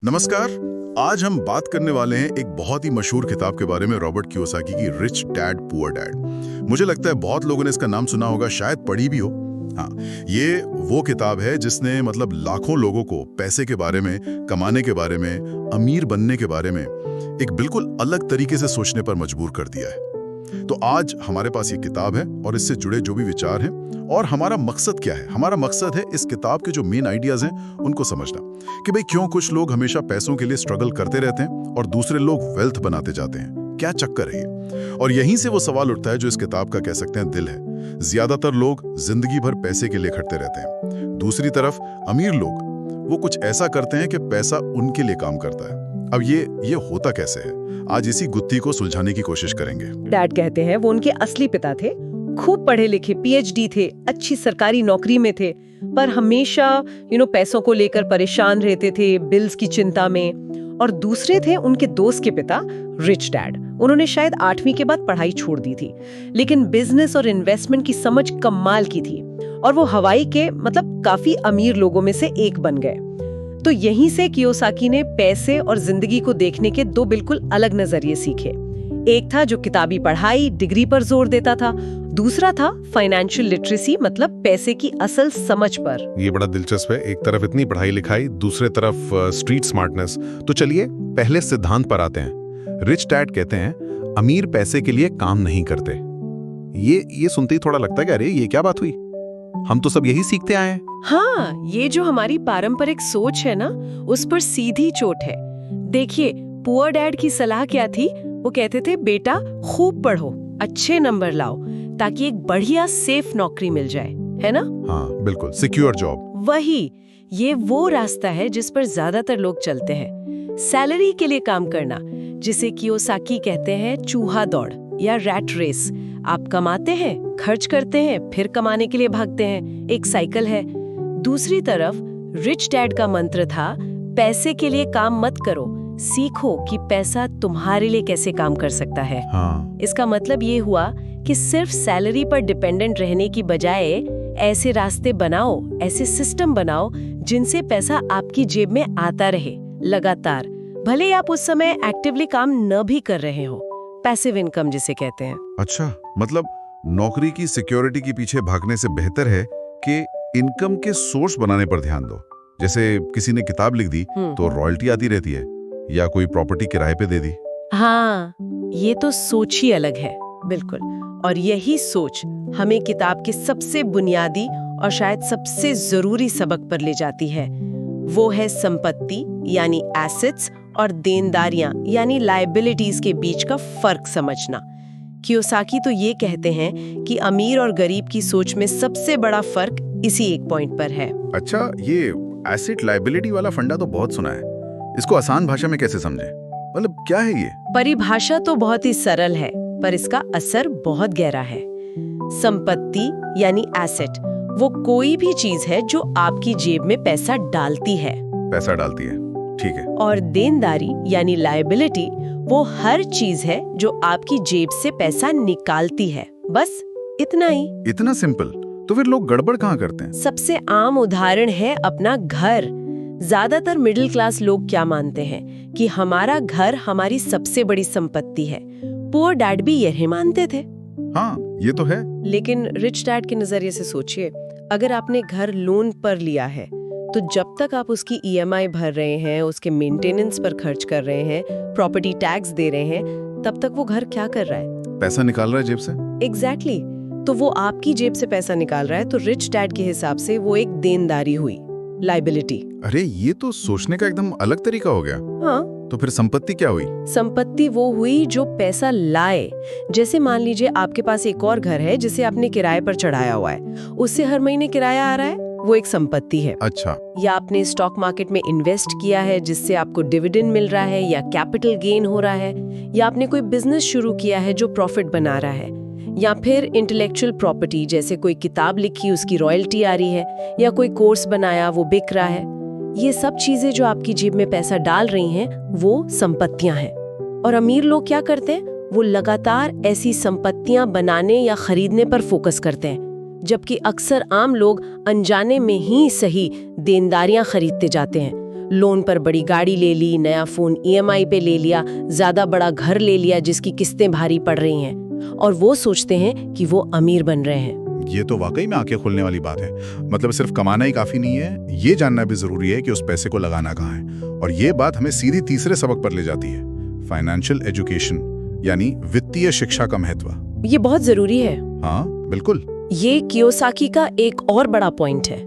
नमस्कार। आज हम बात करने वाले हैं एक बहुत ही मशहूर किताब के बारे में, रॉबर्ट कियोसाकी की रिच डैड पुअर डैड। मुझे लगता है बहुत लोगों ने इसका नाम सुना होगा, शायद पढ़ी भी हो। हाँ, ये वो किताब है जिसने लाखों लोगों को पैसे के बारे में, कमाने के बारे में, अमीर बनने के बारे में एक बिल्कुल अलग तरीके से सोचने पर मजबूर कर दिया है। तो आज हमारे पास ये किताब है और इससे जुड़े जो भी विचार हैं, और हमारा मकसद क्या है? हमारा मकसद है इस किताब के जो मेन आइडियाज हैं उनको समझना, कि भाई क्यों कुछ लोग हमेशा पैसों के लिए स्ट्रगल करते रहते हैं और दूसरे लोग वेल्थ बनाते जाते हैं। क्या चक्कर है ये? और यहीं से वो सवाल उठता है जो इस किताब का कह सकते हैं दिल है। ज्यादातर लोग जिंदगी भर पैसे के लिए खटते रहते हैं, दूसरी तरफ अमीर लोग वो कुछ ऐसा करते हैं कि पैसा उनके लिए काम करता है। अब ये होता कैसे है? आज इसी गुत्थी को सुलझाने की कोशिश करेंगे। डैड कहते हैं वो उनके असली पिता थे, खूब पढ़े लिखे, पीएचडी थे, अच्छी सरकारी नौकरी में थे, पर हमेशा पैसों को लेकर परेशान रहते थे, बिल्स की चिंता में। और दूसरे थे उनके दोस्त के पिता, रिच डैड। उन्होंने शायद 8वीं के बाद पढ़ाई छोड़ दी थी, लेकिन बिजनेस और इन्वेस्टमेंट की समझ कमाल की थी, और वो हवाई के काफी अमीर लोगों में से एक बन गए। तो यहीं से कियोसाकी ने पैसे और जिंदगी को देखने के दो बिल्कुल अलग नजरिए सीखे। एक था जो किताबी पढ़ाई, डिग्री पर जोर देता था, दूसरा था फाइनेंशियल लिटरेसी, पैसे की असल समझ पर। ये बड़ा दिलचस्प है, एक तरफ इतनी पढ़ाई लिखाई, दूसरे तरफ स्ट्रीट स्मार्टनेस। तो चलिए पहले सिद्धांत पर आते हैं। रिच डैड कहते हैं अमीर पैसे के लिए काम नहीं करते। ये सुनते ही थोड़ा लगता है कि अरे ये क्या बात हुई, हम तो सब यही सीखते आए हैं। हाँ, ये जो हमारी पारंपरिक सोच है ना, उस पर सीधी चोट है। देखिए, पुअर डैड की सलाह क्या थी? वो कहते थे बेटा खूब पढ़ो, अच्छे नंबर लाओ, ताकि एक बढ़िया सेफ नौकरी मिल जाए, है ना? हाँ बिल्कुल, सिक्योर जॉब। वही, ये वो रास्ता है जिस पर ज्यादातर लोग चलते हैं। सैलरी के लिए काम करना, जिसे कियोसाकी कहते हैं चूहा दौड़ या रैट रेस। आप कमाते हैं, खर्च करते हैं, फिर कमाने के लिए भागते हैं, एक साइकिल है। दूसरी तरफ रिच डैड का मंत्र था पैसे के लिए काम मत करो, सीखो कि पैसा तुम्हारे लिए कैसे काम कर सकता है। हाँ। इसका मतलब ये हुआ कि सिर्फ सैलरी पर डिपेंडेंट रहने की बजाय ऐसे रास्ते बनाओ, ऐसे सिस्टम बनाओ जिनसे पैसा आपकी जेब में आता रहे लगातार, भले ही आप उस समय एक्टिवली काम न भी कर रहे हो। पैसिव इनकम जिसे कहते हैं। अच्छा, नौकरी की सिक्योरिटी के पीछे भागने से बेहतर है कि इनकम के सोर्स बनाने पर ध्यान दो। जैसे किसी ने किताब लिख दी तो रॉयल्टी आती रहती है, या कोई प्रॉपर्टी किराए पे दे दी। हाँ, ये तो सोच ही अलग है, बिल्कुल। और यही सोच हमें किताब के सबसे बुनियादी और शायद सबसे जरूरी सबक पर ले जाती है। वो है संपत्ति यानी एसेट्स और देनदारियां यानी लायबिलिटीज के बीच का फर्क समझना। कियोसाकी तो ये कहते हैं कि अमीर और गरीब की सोच में सबसे बड़ा फर्क इसी एक पॉइंट पर है। अच्छा, ये एसेट लायबिलिटी वाला फंडा तो बहुत सुना है, इसको आसान भाषा में कैसे समझे? क्या है ये? परिभाषा तो बहुत ही सरल है, पर इसका असर बहुत गहरा है। संपत्ति यानी एसेट वो कोई भी चीज है जो आपकी जेब में पैसा डालती है। पैसा डालती है, ठीक है। और देनदारी यानी लायबिलिटी वो हर चीज है जो आपकी जेब से पैसा निकालती है। बस इतना ही। इतना सिंपल? तो फिर लोग गड़बड़ कहाँ करते हैं? सबसे आम उदाहरण है अपना घर। ज्यादातर मिडिल क्लास लोग क्या मानते हैं कि हमारा घर हमारी सबसे बड़ी संपत्ति है। पुअर डैड भी यही मानते थे। हाँ, ये तो है। लेकिन रिच डैड के नजरिए से सोचिए, अगर आपने घर लोन पर लिया है तो जब तक आप उसकी ईएमआई भर रहे हैं, उसके मेंटेनेंस पर खर्च कर रहे हैं, प्रॉपर्टी टैक्स दे रहे हैं, तब तक वो घर क्या कर रहा है? पैसा निकाल रहा है जेब से। एग्जैक्टली। तो वो आपकी जेब से पैसा निकाल रहा है, तो रिच डैड के हिसाब से वो एक देनदारी हुई, लायबिलिटी। अरे, ये तो सोचने का एकदम अलग तरीका हो गया। हाँ। तो फिर संपत्ति क्या हुई? संपत्ति वो हुई जो पैसा लाए। जैसे मान लीजिए आपके पास एक और घर है जिसे आपने किराए पर चढ़ाया हुआ है, उससे हर महीने किराया आ रहा है, वो एक संपत्ति है। अच्छा। या आपने स्टॉक मार्केट में इन्वेस्ट किया है जिससे आपको डिविडेंड मिल रहा है या कैपिटल गेन हो रहा है, या आपने कोई बिजनेस शुरू किया है जो प्रॉफिट बना रहा है, या फिर इंटेलेक्चुअल प्रॉपर्टी जैसे कोई किताब लिखी उसकी रॉयल्टी आ रही है, या कोई कोर्स बनाया वो बिक रहा है। ये सब चीजें जो आपकी जेब में पैसा डाल रही हैं वो संपत्तियां हैं। और अमीर लोग क्या करते हैं? वो लगातार ऐसी संपत्तियां बनाने या खरीदने पर फोकस करते हैं, जबकि अक्सर आम लोग अनजाने में ही सही देनदारियां खरीदते जाते हैं। लोन पर बड़ी गाड़ी ले ली, नया फोन ईएमआई पे ले लिया, ज्यादा बड़ा घर ले लिया जिसकी किस्तें भारी पड़ रही हैं, और वो सोचते हैं कि वो अमीर बन रहे हैं। ये तो वाकई में आंखें खोलने वाली बात है। मतलब सिर्फ कमाना ही काफी नहीं है, ये जानना भी जरूरी है कि उस पैसे को लगाना कहाँ है। और ये बात हमें सीधी तीसरे सबक पर ले जाती है, फाइनेंशियल एजुकेशन, यानी वित्तीय शिक्षा का महत्व। ये बहुत जरूरी है। हाँ बिल्कुल। ये कियोसाकी का एक और बड़ा पॉइंट है।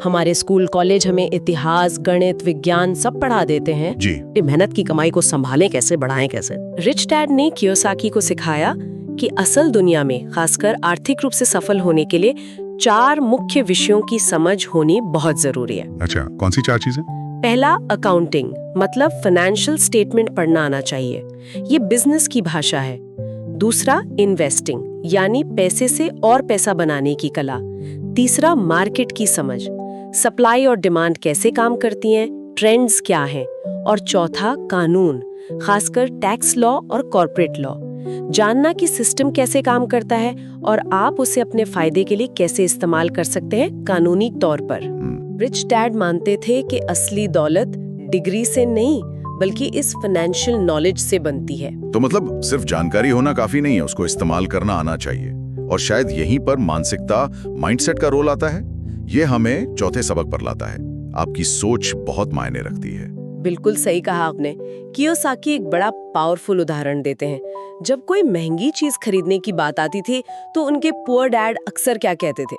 हमारे स्कूल कॉलेज हमें इतिहास, गणित, विज्ञान सब पढ़ा देते हैं जी। मेहनत की कमाई को संभालें कैसे, बढ़ाएं कैसे। रिच डैड ने कियोसाकी को सिखाया कि असल दुनिया में खासकर आर्थिक रूप से सफल होने के लिए 4 मुख्य विषयों की समझ होनी बहुत जरूरी है। अच्छा, कौन सी 4 चीजें? पहला, अकाउंटिंग, मतलब फाइनेंशियल स्टेटमेंट पढ़ना आना चाहिए, ये बिजनेस की भाषा है। दूसरा, इन्वेस्टिंग, यानी पैसे से और पैसा बनाने की कला। तीसरा, मार्केट की समझ, सप्लाई और डिमांड कैसे काम करती हैं, ट्रेंड्स क्या हैं। और चौथा, कानून, खासकर टैक्स लॉ और कॉर्पोरेट लॉ, जानना कि सिस्टम कैसे काम करता है और आप उसे अपने फायदे के लिए कैसे इस्तेमाल कर सकते हैं कानूनी तौर पर। रिच डैड मानते थे कि असली दौलत डिग्री से नहीं बल्कि इस फाइनेंशियल नॉलेज से बनती है। तो मतलब सिर्फ जानकारी होना काफी नहीं है, उसको इस्तेमाल करना आना चाहिए। और शायद यहीं पर मानसिकता, माइंडसेट का रोल आता है। ये हमें चौथे सबक पर लाता है, आपकी सोच बहुत मायने रखती है। बिल्कुल सही कहा आपने। कियोसाकी एक बड़ा पावरफुल उदाहरण देते हैं। जब कोई महंगी चीज खरीदने की बात आती थी तो उनके पुअर डैड अक्सर क्या कहते थे,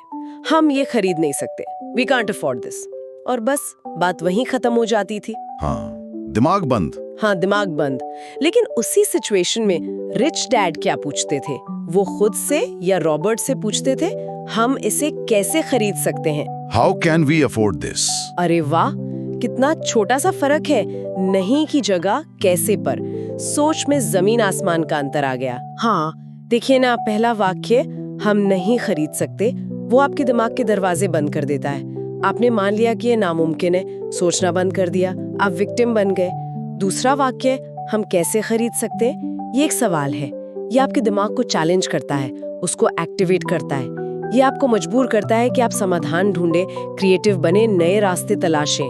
हम ये खरीद नहीं सकते, वी कांट अफोर्ड दिस। और बस बात वहीं खत्म हो जाती थी। हाँ, दिमाग बंद। हाँ, दिमाग बंद। लेकिन उसी सिचुएशन में रिच डैड क्या पूछते थे? वो खुद से या रॉबर्ट से पूछते थे, हम इसे कैसे खरीद सकते हैं? How can we afford this? अरे वाह, कितना छोटा सा फर्क है, नहीं की जगह कैसे पर। सोच में जमीन आसमान का अंतर आ गया। हाँ, देखिए ना, पहला वाक्य हम नहीं खरीद सकते, वो आपके दिमाग के दरवाजे बंद कर देता है। आपने मान लिया कि ये नामुमकिन है, सोचना बंद कर दिया, आप विक्टिम बन गए। दूसरा वाक्य, हम कैसे खरीद सकते, ये एक सवाल है। ये आपके दिमाग को चैलेंज करता है, उसको एक्टिवेट करता है। ये आपको मजबूर करता है कि आप समाधान ढूंढे, क्रिएटिव बने, नए रास्ते तलाशें।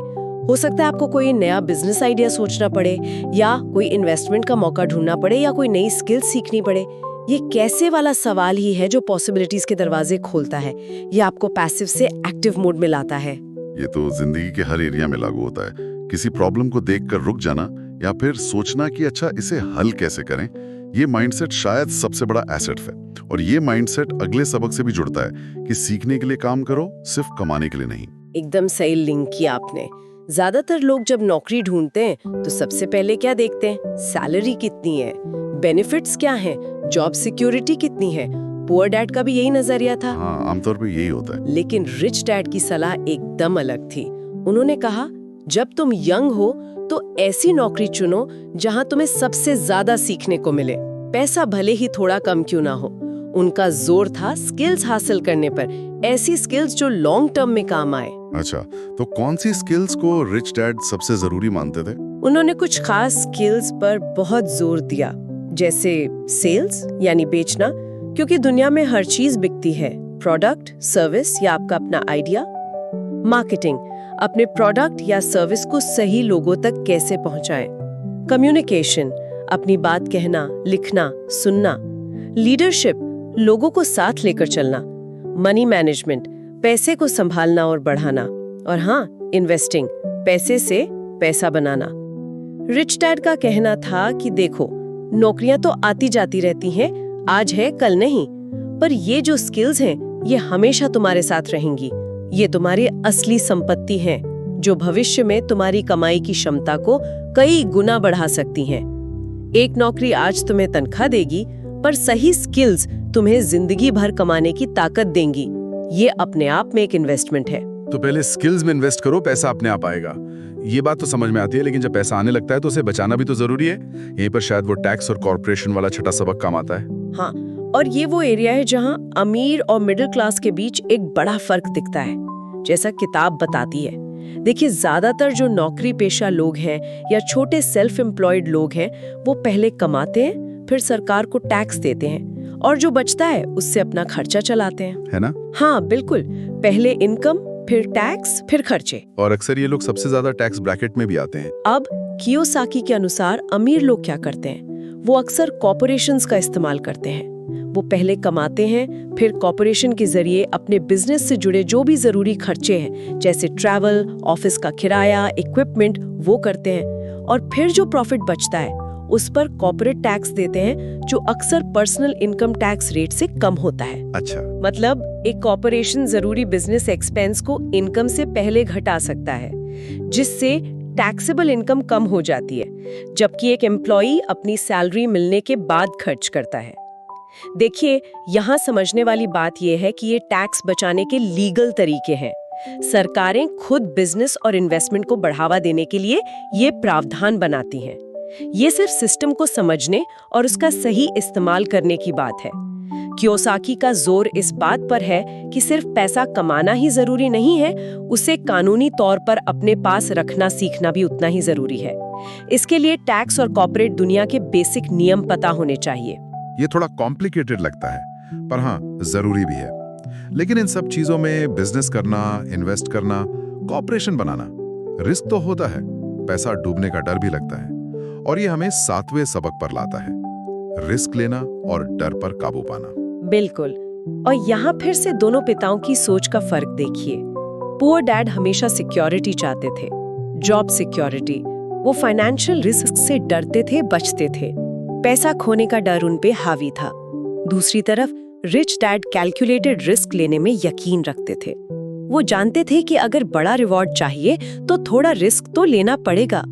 हो सकता है आपको कोई नया बिजनेस आइडिया सोचना पड़े, या कोई इन्वेस्टमेंट का मौका ढूंढना पड़े, या कोई नई स्किल सीखनी पड़े। ये कैसे वाला सवाल ही है जो पॉसिबिलिटीज के दरवाजे खोलता है। ये आपको पैसिव से एक्टिव मोड में लाता है। ये तो जिंदगी के हर एरिया में लागू होता है। किसी प्रॉब्लम को देखकर रुक जाना या फिर सोचना कि अच्छा इसे हल कैसे करें, ये माइंडसेट शायद सबसे बड़ा एसेट है। और ये माइंडसेट अगले सबक से भी जुड़ता है कि सीखने के लिए काम करो, सिर्फ कमाने के लिए नहीं। एकदम सही लिंक किया आपने। ज्यादातर लोग जब नौकरी ढूंढते हैं तो सबसे पहले क्या देखते हैं? सैलरी कितनी है, बेनिफिट्स क्या हैं, जॉब सिक्योरिटी कितनी है। पुअर डैड का भी यही नजरिया था। हाँ, आमतौर पे यही होता है। लेकिन रिच डैड की सलाह एकदम अलग थी। उन्होंने कहा, जब तुम यंग हो तो ऐसी नौकरी चुनो जहां तुम्हें सबसे ज्यादा सीखने को मिले, पैसा भले ही थोड़ा कम क्यों ना हो। उनका जोर था स्किल्स हासिल करने पर, ऐसी स्किल्स जो लॉन्ग टर्म में काम आए। अच्छा, तो कौन सी स्किल्स को रिच डैड सबसे जरूरी मानते थे? उन्होंने कुछ खास स्किल्स पर बहुत जोर दिया, जैसे सेल्स यानी बेचना, क्योंकि दुनिया में हर चीज बिकती है, प्रोडक्ट, सर्विस या आपका अपना आइडिया। मार्केटिंग, अपने प्रोडक्ट या सर्विस को सही लोगों तक कैसे पहुंचाएं। कम्युनिकेशन, अपनी बात कहना, लिखना, सुनना। लीडरशिप, लोगों को साथ लेकर चलना। मनी मैनेजमेंट, पैसे को संभालना और बढ़ाना। और हाँ, इन्वेस्टिंग, पैसे से पैसा बनाना। रिच डैड का कहना था कि देखो, नौकरियां तो आती जाती रहती हैं, आज है कल नहीं, पर ये जो स्किल्स हैं ये हमेशा तुम्हारे साथ रहेंगी। ये तुम्हारी असली संपत्ति हैं, जो भविष्य में तुम्हारी कमाई की क्षमता को कई गुना बढ़ा सकती हैं। एक नौकरी आज तुम्हें तनख्वाह देगी, पर सही स्किल्स तुम्हें जिंदगी भर कमाने की ताकत देंगी। ये अपने आप में एक इन्वेस्टमेंट है। तो पहले स्किल्स में इन्वेस्ट करो, पैसा अपने आप आएगा। ये बात तो समझ में आती है, लेकिन जब पैसा आने लगता है तो उसे बचाना भी तो जरूरी है। यहीं पर शायद वो टैक्स और कॉर्पोरेशन वाला छठा सबक काम आता है। हाँ, और ये वो एरिया है जहाँ अमीर और मिडिल क्लास के बीच एक बड़ा फर्क दिखता है, जैसा किताब बताती है। देखिए, ज्यादातर जो नौकरी पेशा लोग हैं या छोटे सेल्फ एम्प्लॉयड लोग हैं, वो पहले कमाते हैं, फिर सरकार को टैक्स देते हैं, और जो बचता है उससे अपना खर्चा चलाते हैं, है ना? हाँ बिल्कुल। पहले इनकम, फिर टैक्स, फिर खर्चे। और अक्सर ये लोग सबसे ज्यादा टैक्स ब्रैकेट में भी आते हैं। अब कियोसाकी के अनुसार अमीर लोग क्या करते हैं? वो अक्सर कॉर्पोरेशंस का इस्तेमाल करते हैं। वो पहले कमाते हैं, फिर कॉर्पोरेशन के जरिए अपने बिजनेस से जुड़े जो भी जरूरी खर्चे हैं, जैसे ट्रैवल, ऑफिस का किराया, इक्विपमेंट, वो करते हैं। और फिर जो प्रॉफिट बचता है उस पर कॉर्पोरेट टैक्स देते हैं, जो अक्सर पर्सनल इनकम टैक्स रेट से कम होता है। अच्छा, मतलब एक कॉर्पोरेशन जरूरी बिजनेस एक्सपेंस को इनकम से पहले घटा सकता है, जिससे टैक्सेबल इनकम कम हो जाती है, जबकि एक एम्प्लॉई अपनी सैलरी मिलने के बाद खर्च करता है। देखिए, यहाँ समझने वाली बात यह है कि ये टैक्स बचाने के लीगल तरीके हैं। सरकारें खुद बिजनेस और इन्वेस्टमेंट को बढ़ावा देने के लिए ये प्रावधान बनाती हैं। ये सिर्फ सिस्टम को समझने और उसका सही इस्तेमाल करने की बात है। कियोसाकी का जोर इस बात पर है कि सिर्फ पैसा कमाना ही जरूरी नहीं है, उसे कानूनी तौर पर अपने पास रखना सीखना भी उतना ही जरूरी है। इसके लिए टैक्स और कॉर्पोरेट दुनिया के बेसिक नियम पता होने चाहिए। ये थोड़ा कॉम्प्लिकेटेड लगता है, पर हाँ, जरूरी भी है। लेकिन इन सब चीजों में बिजनेस करना, इन्वेस्ट करना, कॉर्पोरेशन बनाना, रिस्क तो होता है, पैसा डूबने का डर भी लगता है। और ये हमें 7वें सबक पर लाता है, रिस्क लेना और डर पर काबू पाना। बिल्कुल। और यहाँ फिर से दोनों पिताओं की सोच का फर्क देखिए। पुअर डैड हमेशा सिक्योरिटी चाहते थे, जॉब सिक्योरिटी। वो फाइनेंशियल रिस्क से डरते थे, बचते थे। पैसा खोने का डर उन पे हावी था। दूसरी तरफ रिच डैड कैलकुलेटेड रिस्क लेने में यकीन रखते थे। वो जानते थे कि अगर बड़ा रिवॉर्ड चाहिए तो थोड़ा रिस्क तो लेना पड़ेगा।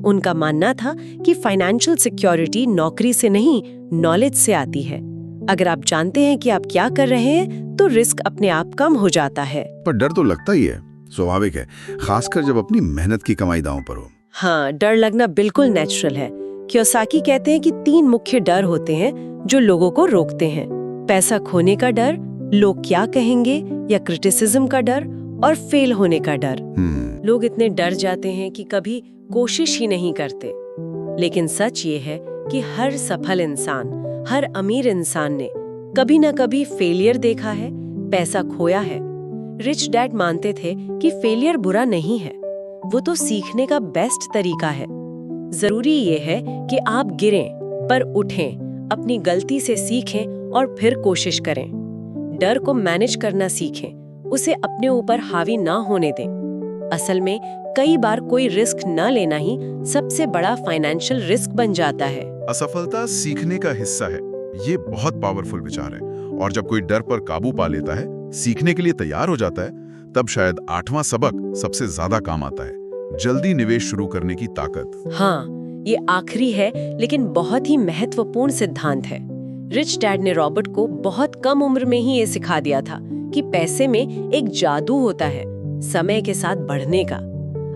उनका मानना था कि फाइनेंशियल सिक्योरिटी नौकरी से नहीं, नॉलेज से आती है। अगर आप जानते हैं कि आप क्या कर रहे हैं तो रिस्क अपने आप कम हो जाता है। पर डर तो लगता ही है, स्वाभाविक है, खासकर जब अपनी मेहनत की कमाई दांव पर हो। हाँ, डर लगना बिल्कुल नेचुरल है। कियोसाकी कहते हैं कि 3 मुख्य डर होते हैं जो लोगों को रोकते हैं। पैसा खोने का डर, लोग क्या कहेंगे या क्रिटिसिज्म का डर, और फेल होने का डर। लोग इतने डर जाते हैं कि कभी कोशिश ही नहीं करते। लेकिन सच ये है कि हर सफल इंसान, हर अमीर इंसान ने कभी ना कभी फेलियर देखा है, पैसा खोया है। रिच डैड मानते थे कि फेलियर बुरा नहीं है, वो तो सीखने का बेस्ट तरीका है। जरूरी ये है कि आप गिरें पर उठें, अपनी गलती से सीखें और फिर कोशिश करें। डर को मैनेज करना सीखें, उसे अपने ऊपर हावी ना होने दें। असल में कई बार कोई रिस्क न लेना ही सबसे बड़ा फाइनेंशियल रिस्क बन जाता है। असफलता सीखने का हिस्सा है, ये बहुत पावरफुल विचार है। और जब कोई डर पर काबू पा लेता है, सीखने के लिए तैयार हो जाता है, तब शायद 8वां सबक सबसे ज्यादा काम आता है, जल्दी निवेश शुरू करने की ताकत। हाँ, ये आखिरी है लेकिन बहुत ही महत्वपूर्ण सिद्धांत है। रिच डैड ने रॉबर्ट को बहुत कम उम्र में ही ये सिखा दिया था कि पैसे में एक जादू होता है, समय के साथ बढ़ने का।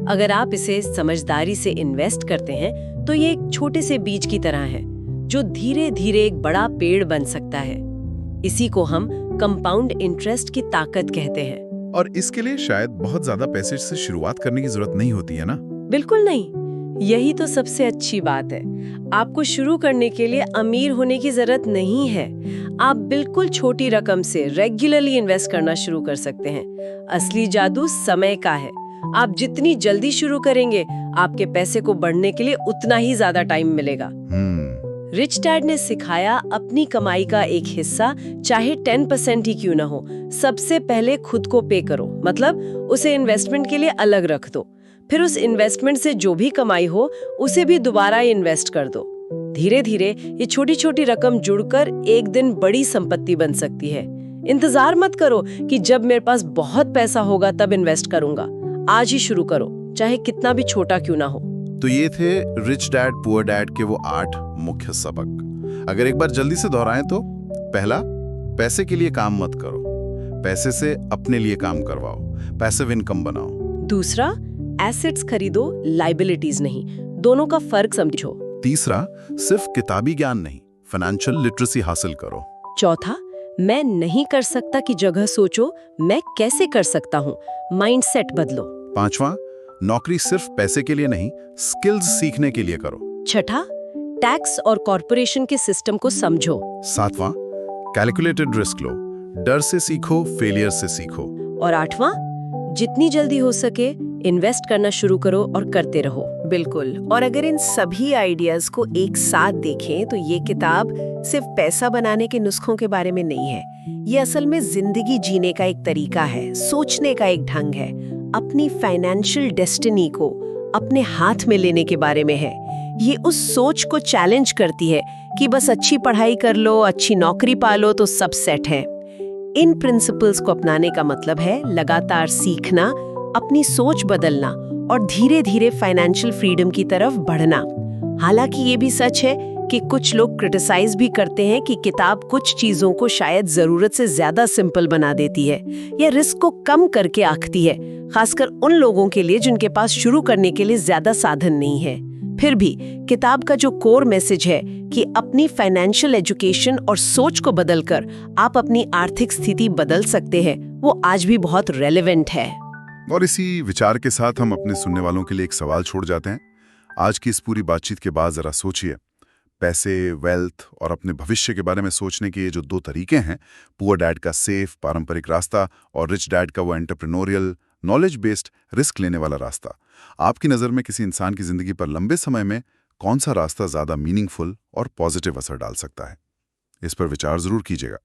अगर आप इसे समझदारी से इन्वेस्ट करते हैं तो ये एक छोटे से बीज की तरह है जो धीरे धीरे एक बड़ा पेड़ बन सकता है। इसी को हम कंपाउंड इंटरेस्ट की ताकत कहते हैं। और इसके लिए शायद बहुत ज्यादा पैसे से शुरुआत करने की जरूरत नहीं होती है ना? बिल्कुल नहीं, यही तो सबसे अच्छी बात है। आपको शुरू करने के लिए अमीर होने की जरूरत नहीं है। आप बिल्कुल छोटी रकम से रेगुलरली इन्वेस्ट करना शुरू कर सकते हैं। असली जादू समय का है। आप जितनी जल्दी शुरू करेंगे, आपके पैसे को बढ़ने के लिए उतना ही ज्यादा टाइम मिलेगा। रिच डैड ने सिखाया, अपनी कमाई का एक हिस्सा, चाहे 10% ही क्यों ना हो, सबसे पहले खुद को पे करो। मतलब उसे इन्वेस्टमेंट के लिए अलग रख दो। फिर उस इन्वेस्टमेंट से जो भी कमाई हो उसे भी दोबारा इन्वेस्ट कर दो। धीरे धीरे ये छोटी छोटी रकम जुड़कर एक दिन बड़ी संपत्ति बन सकती है। इंतजार मत करो कि जब मेरे पास बहुत पैसा होगा तब इन्वेस्ट करूंगा। आज ही शुरू करो, चाहे कितना भी छोटा क्यों ना हो। तो ये थे रिच डैड पुअर डैड के वो 8 मुख्य सबक। अगर एक बार जल्दी से दोहराएं तो पहला, पैसे के लिए काम मत करो, पैसे से अपने लिए काम करवाओ, पैसिव इनकम बनाओ। दूसरा, एसेट्स खरीदो, लायबिलिटीज नहीं। दोनों का फर्क समझो। तीसरा, सिर्फ किताबी ज्ञान नहीं, फाइनेंशियल लिटरेसी हासिल करो। चौथा, मैं नहीं कर सकता की जगह सोचो, मैं कैसे कर सकता हूँ। माइंडसेट बदलो। पांचवा, नौकरी सिर्फ पैसे के लिए नहीं, स्किल्स सीखने के लिए करो। छठा, टैक्स और कॉर्पोरेशन के सिस्टम को समझो। सातवां, कैलकुलेटेड रिस्क लो, डर से सीखो, फेलियर से सीखो। और आठवां, जितनी जल्दी हो सके इन्वेस्ट करना शुरू करो और करते रहो। बिल्कुल। और अगर इन सभी आइडियाज को एक साथ देखें तो ये किताब सिर्फ पैसा बनाने के नुस्खों के बारे में नहीं है। ये असल में जिंदगी जीने का एक तरीका है, सोचने का एक ढंग है, अपनी फाइनेंशियल डेस्टिनी को अपने हाथ में लेने के बारे में है। ये उस सोच को चैलेंज करती है कि बस अच्छी पढ़ाई कर लो, अच्छी नौकरी पा लो तो सब सेट है। इन प्रिंसिपल्स को अपनाने का मतलब है लगातार सीखना, अपनी सोच बदलना और धीरे धीरे फाइनेंशियल फ्रीडम की तरफ बढ़ना। हालांकि ये भी सच है कि कुछ लोग क्रिटिसाइज भी करते हैं कि किताब कुछ चीजों को शायद जरूरत से ज्यादा सिंपल बना देती है या रिस्क को कम करके आंकती है, खासकर उन लोगों के लिए जिनके पास शुरू करने के लिए ज्यादा साधन नहीं है। फिर भी किताब का जो कोर मैसेज है कि अपनी फाइनेंशियल एजुकेशन और सोच को बदलकर आप अपनी आर्थिक स्थिति बदल सकते हैं, वो आज भी बहुत रेलेवेंट है। और इसी विचार के साथ हम अपने सुनने वालों के लिए एक सवाल छोड़ जाते हैं। आज की इस पूरी बातचीत के बाद जरा सोचिए, पैसे, वेल्थ और अपने भविष्य के बारे में सोचने के ये जो दो तरीके हैं, पुअर डैड का सेफ पारंपरिक रास्ता और रिच डैड का वो एंटरप्रेन्योरियल नॉलेज बेस्ड रिस्क लेने वाला रास्ता, आपकी नज़र में किसी इंसान की जिंदगी पर लंबे समय में कौन सा रास्ता ज़्यादा मीनिंगफुल और पॉजिटिव असर डाल सकता है? इस पर विचार जरूर कीजिएगा।